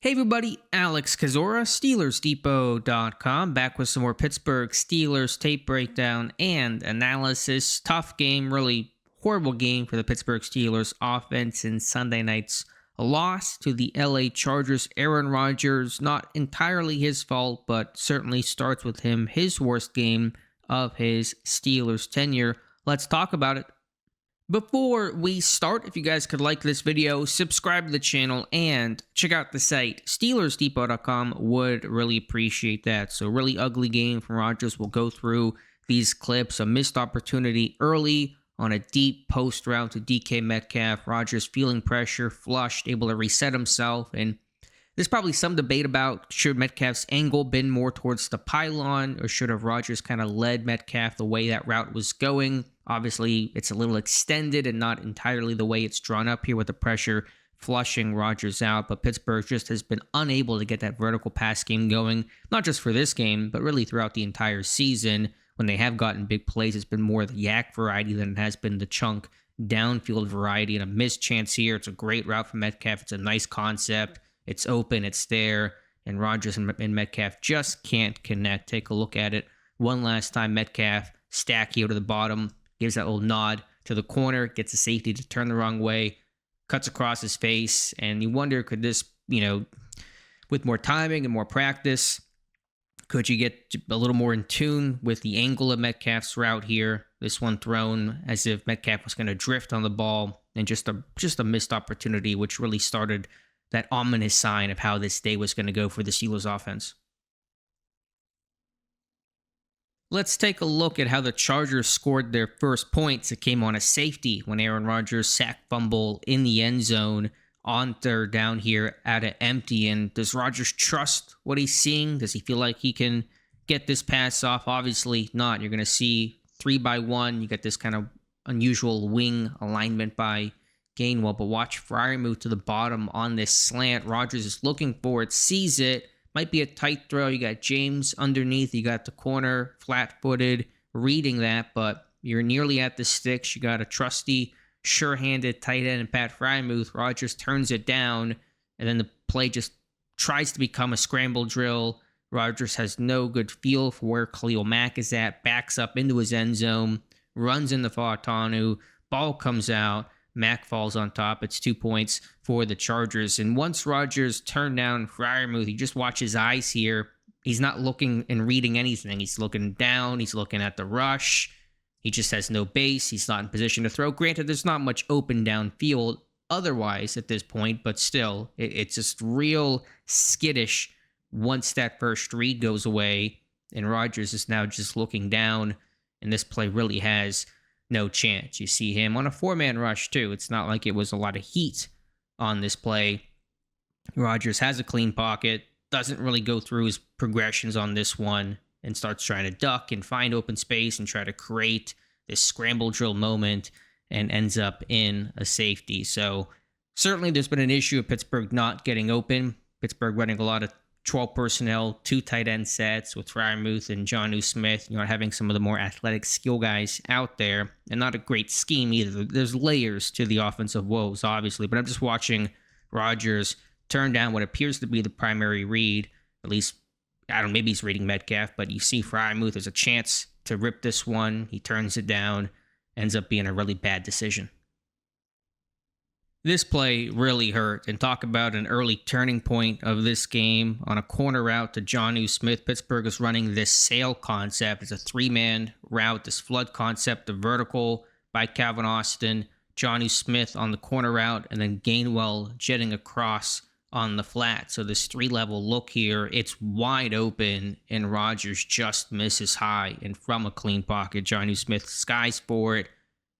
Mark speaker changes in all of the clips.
Speaker 1: Hey everybody, Alex Kazora, SteelersDepot.com, back with some more Pittsburgh Steelers tape breakdown and analysis. Tough game, really horrible game for the Pittsburgh Steelers offense in Sunday night's loss to the LA Chargers. Aaron Rodgers, not entirely his fault, but certainly starts with him, his worst game of his Steelers tenure. Let's talk about it. Before we start, if you guys could like this video, subscribe to the channel, and check out the site, SteelersDepot.com, would really appreciate that. So really ugly game from Rodgers. We'll go through these clips. A missed opportunity early on a deep post route to DK Metcalf. Rodgers feeling pressure, flushed, able to reset himself, and there's probably some debate about should Metcalf's angle been more towards the pylon or should have Rodgers kind of led Metcalf the way that route was going. Obviously, it's a little extended and not entirely the way it's drawn up here with the pressure flushing Rodgers out, but Pittsburgh just has been unable to get that vertical pass game going, not just for this game, but really throughout the entire season. When they have gotten big plays, it's been more the yak variety than it has been the chunk downfield variety, and a missed chance here. It's a great route for Metcalf. It's a nice concept. It's open, it's there, and Rodgers and Metcalf just can't connect. Take a look at it one last time. Metcalf, stack here to the bottom, gives that little nod to the corner, gets the safety to turn the wrong way, cuts across his face, and you wonder, could this, with more timing and more practice, could you get a little more in tune with the angle of Metcalf's route here? This one thrown as if Metcalf was going to drift on the ball, and just a missed opportunity, which really started that ominous sign of how this day was going to go for the Steelers offense. Let's take a look at how the Chargers scored their first points. It came on a safety when Aaron Rodgers sacked fumble in the end zone on third down here at an empty. And does Rodgers trust what he's seeing? Does he feel like he can get this pass off? Obviously not. You're going to see 3-by-1. You get this kind of unusual wing alignment by Gainwell, but watch Freiermuth to the bottom on this slant. Rodgers is looking for it, sees it. Might be a tight throw. You got James underneath. You got the corner, flat-footed, reading that, but you're nearly at the sticks. You got a trusty, sure-handed tight end, Pat Freiermuth. Rodgers turns it down, and then the play just tries to become a scramble drill. Rodgers has no good feel for where Khalil Mack is at, backs up into his end zone, runs into Fautanu, ball comes out. Mack falls on top. It's 2 points for the Chargers. And once Rodgers turned down Freiermuth, you just watch his eyes here. He's not looking and reading anything. He's looking down. He's looking at the rush. He just has no base. He's not in position to throw. Granted, there's not much open downfield otherwise at this point, but still, it's just real skittish once that first read goes away. And Rodgers is now just looking down, and this play really has no chance. You see him on a four-man rush, too. It's not like it was a lot of heat on this play. Rodgers has a clean pocket, doesn't really go through his progressions on this one, and starts trying to duck and find open space and try to create this scramble drill moment, and ends up in a safety. So certainly there's been an issue of Pittsburgh not getting open. Pittsburgh running a lot of 12 personnel, 2 tight end sets with Freiermuth and Jonnu Smith, having some of the more athletic skill guys out there, and not a great scheme either. There's layers to the offensive woes, obviously, but I'm just watching Rodgers turn down what appears to be the primary read. At least, I don't know, maybe he's reading Metcalf, but you see Freiermuth, there's a chance to rip this one. He turns it down, ends up being a really bad decision. This play really hurt, and talk about an early turning point of this game on a corner route to Jonnu Smith. Pittsburgh is running this sail concept. It's a 3-man route, this flood concept, the vertical by Calvin Austin, Jonnu Smith on the corner route, and then Gainwell jetting across on the flat. So this 3-level look here, it's wide open, and Rodgers just misses high, and from a clean pocket, Jonnu Smith skies for it.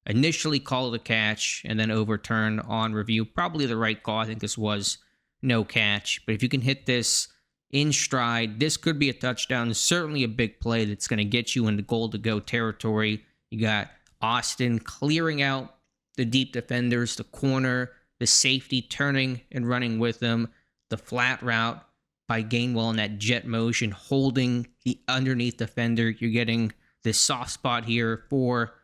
Speaker 1: Initially called a catch and then overturned on review. Probably the right call. I think this was no catch. But if you can hit this in stride, this could be a touchdown. Certainly a big play that's going to get you into goal-to-go territory. You got Austin clearing out the deep defenders, the corner, the safety turning and running with them, the flat route by Gainwell in that jet motion, holding the underneath defender. You're getting this soft spot here for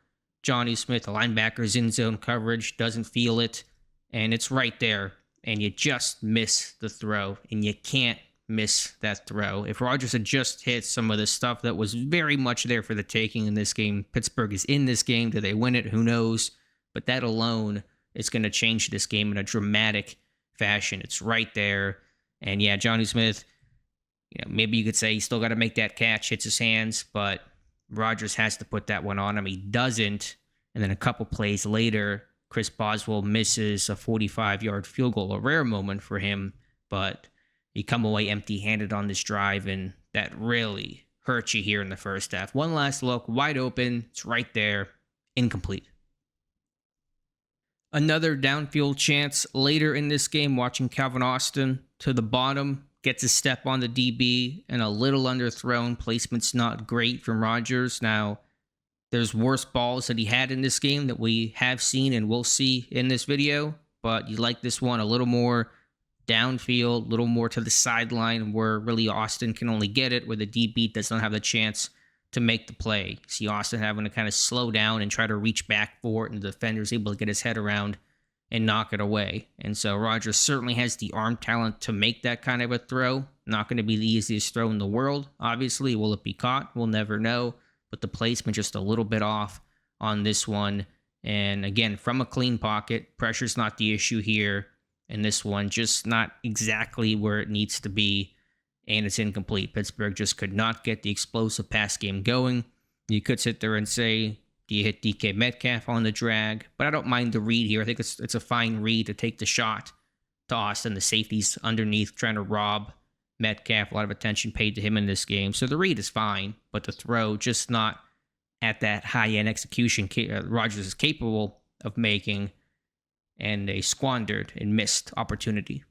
Speaker 1: Jonnu Smith. The linebacker's in zone coverage, doesn't feel it, and it's right there and you just miss the throw, and you can't miss that throw. If Rodgers had just hit some of the stuff that was very much there for the taking in this game, Pittsburgh is in this game. Do they win it? Who knows? But that alone is going to change this game in a dramatic fashion. It's right there. And yeah, Johnny Smith, maybe you could say he still got to make that catch, hits his hands, but Rodgers has to put that one on him. He doesn't. And then a couple plays later, Chris Boswell misses a 45-yard field goal, a rare moment for him, but you come away empty-handed on this drive, and that really hurts you here in the first half. One last look, wide open, it's right there, incomplete. Another downfield chance later in this game, watching Calvin Austin to the bottom, gets a step on the DB, and a little underthrown. Placement's not great from Rodgers. Now, there's worse balls that he had in this game that we have seen and will see in this video, but you like this one a little more downfield, a little more to the sideline where really Austin can only get it, where the DB does not have the chance to make the play. See Austin having to kind of slow down and try to reach back for it, and the defender's able to get his head around and knock it away. And so Rodgers certainly has the arm talent to make that kind of a throw. Not going to be the easiest throw in the world, obviously. Will it be caught? We'll never know. But the placement just a little bit off on this one. And again, from a clean pocket, pressure's not the issue here. And this one just not exactly where it needs to be. And it's incomplete. Pittsburgh just could not get the explosive pass game going. You could sit there and say, do you hit DK Metcalf on the drag? But I don't mind the read here. I think it's a fine read to take the shot to Austin. The safety's underneath trying to rob Metcalf. A lot of attention paid to him in this game. So the read is fine, but the throw just not at that high-end execution Rodgers is capable of making, and a squandered and missed opportunity.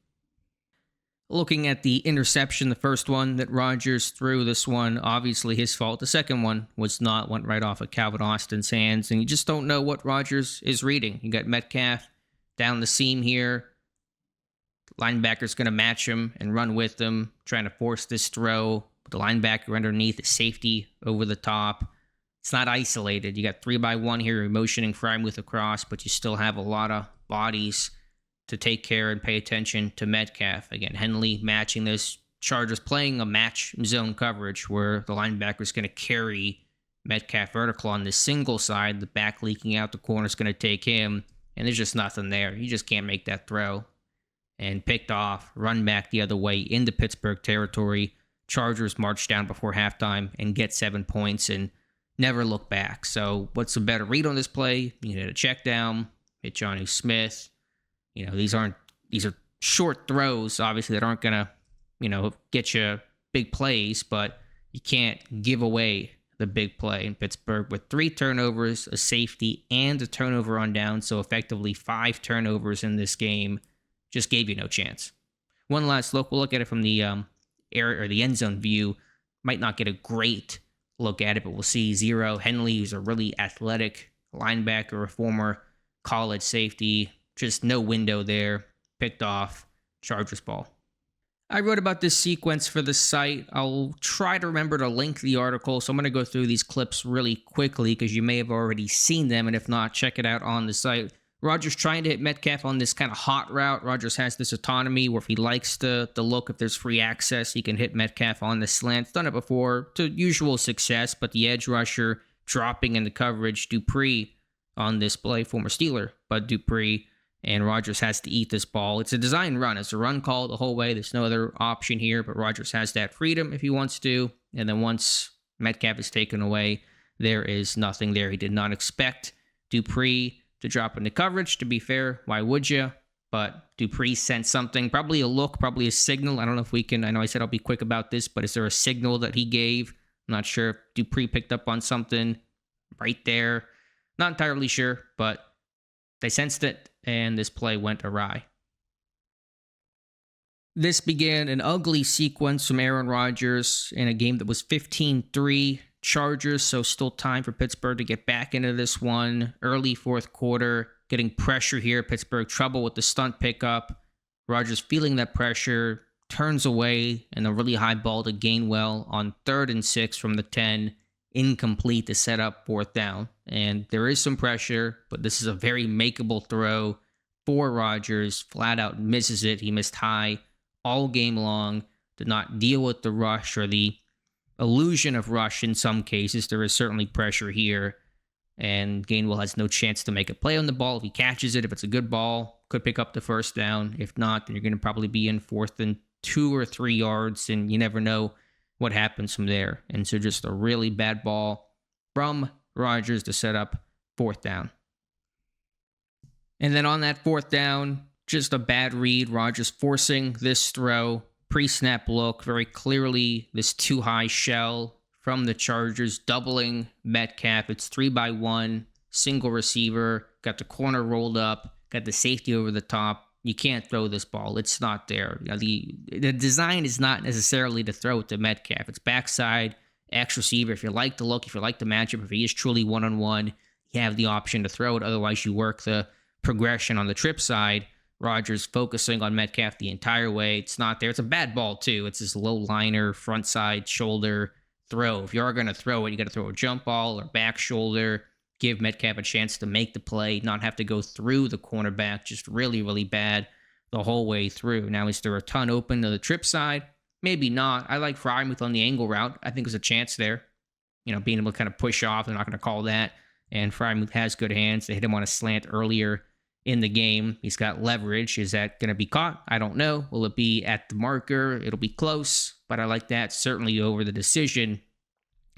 Speaker 1: Looking at the interception, the first one that Rodgers threw, this one, obviously his fault. The second one was not, went right off of Calvin Austin's hands, and you just don't know what Rodgers is reading. You got Metcalf down the seam here. Linebacker's going to match him and run with him, trying to force this throw. But the linebacker underneath, the safety over the top. It's not isolated. You got 3-by-1 here. You're motioning Freiermuth across, but you still have a lot of bodies to take care and pay attention to Metcalf. Again, Henley matching those Chargers, playing a match zone coverage where the linebacker is going to carry Metcalf vertical on the single side. The back leaking out, the corner's going to take him, and there's just nothing there. You just can't make that throw. And picked off, run back the other way into Pittsburgh territory. Chargers march down before halftime and get 7 points and never look back. So what's a better read on this play? You hit a check down, hit Johnny Smith. These are short throws, obviously, that aren't going to, get you big plays, but you can't give away the big play in Pittsburgh with 3 turnovers, a safety, and a turnover on down. So effectively 5 turnovers in this game. Just gave you no chance. One last look. We'll look at it from the air or the end zone view. Might not get a great look at it, but we'll see zero. Henley, who's a really athletic linebacker, a former college safety. Just no window there. Picked off. Chargers ball. I wrote about this sequence for the site. I'll try to remember to link the article, so I'm going to go through these clips really quickly because you may have already seen them, and if not, check it out on the site. Rodgers trying to hit Metcalf on this kind of hot route. Rodgers has this autonomy where if he likes the look, if there's free access, he can hit Metcalf on the slant. He's done it before to usual success, but the edge rusher dropping into coverage. Dupree on this play, former Steeler, but Dupree, and Rodgers has to eat this ball. It's a design run. It's a run call the whole way. There's no other option here, but Rodgers has that freedom if he wants to. And then once Metcalf is taken away, there is nothing there. He did not expect Dupree to drop into coverage. To be fair, why would you? But Dupree sent something, probably a look, probably a signal. I don't know if we can, I know I said I'll be quick about this, but is there a signal that he gave? I'm not sure if Dupree picked up on something right there. Not entirely sure, but they sensed it, and this play went awry. This began an ugly sequence from Aaron Rodgers in a game that was 15-3 Chargers, so still time for Pittsburgh to get back into this one. Early fourth quarter, getting pressure here. Pittsburgh trouble with the stunt pickup. Rodgers feeling that pressure, turns away, and a really high ball to Gainwell on 3rd and 6 from the 10. Incomplete to set up 4th down. And there is some pressure, but this is a very makeable throw for Rodgers. Flat out misses it. He missed high all game long. Did not deal with the rush or the illusion of rush in some cases. There is certainly pressure here. And Gainwell has no chance to make a play on the ball. If he catches it, if it's a good ball, could pick up the first down. If not, then you're going to probably be in 4th and 2 or 3 yards, and you never know what happens from there. And so just a really bad ball from Rodgers to set up 4th down. And then on that 4th down, just a bad read. Rodgers forcing this throw, pre-snap look, very clearly this too high shell from the Chargers, doubling Metcalf. It's 3-by-1, single receiver, got the corner rolled up, got the safety over the top. You can't throw this ball. It's not there. The design is not necessarily to throw it to Metcalf. It's backside, X receiver. If you like the look, if you like the matchup, if he is truly one-on-one, you have the option to throw it. Otherwise, you work the progression on the trip side. Rodgers focusing on Metcalf the entire way. It's not there. It's a bad ball, too. It's this low liner, front side, shoulder throw. If you are going to throw it, you got to throw a jump ball or back shoulder, give Metcalf a chance to make the play, not have to go through the cornerback. Just really, really bad the whole way through. Now, is there a ton open to the trip side? Maybe not. I like Freiermuth on the angle route. I think there's a chance there. Being able to kind of push off. They're not going to call that. And Freiermuth has good hands. They hit him on a slant earlier in the game. He's got leverage. Is that going to be caught? I don't know. Will it be at the marker? It'll be close, but I like that certainly over the decision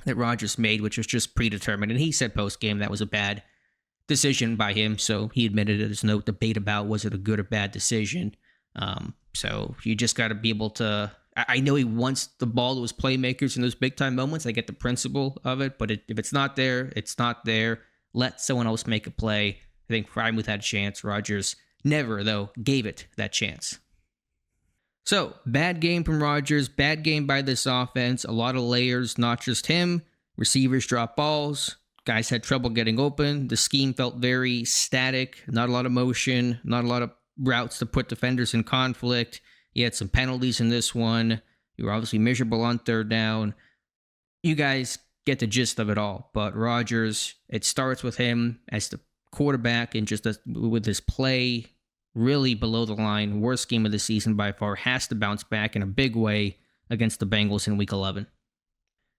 Speaker 1: that Rodgers made, which was just predetermined. And he said post-game that was a bad decision by him, so he admitted it. There's no debate about was it a good or bad decision. So you just got to be able to... I know he wants the ball to his playmakers in those big-time moments. I get the principle of it, but if it's not there, it's not there. Let someone else make a play. I think Freiermuth had a chance. Rodgers never, though, gave it that chance. So, bad game from Rodgers, bad game by this offense, a lot of layers, not just him. Receivers drop balls, guys had trouble getting open. The scheme felt very static, not a lot of motion, not a lot of routes to put defenders in conflict. You had some penalties in this one. You were obviously miserable on 3rd down. You guys get the gist of it all. But Rodgers, it starts with him as the quarterback and just with his play really below the line. Worst game of the season by far. Has to bounce back in a big way against the Bengals in Week 11.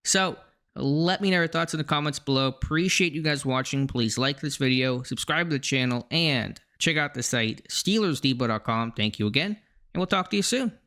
Speaker 1: So, let me know your thoughts in the comments below. Appreciate you guys watching. Please like this video, subscribe to the channel, and check out the site, SteelersDepot.com. Thank you again, and we'll talk to you soon.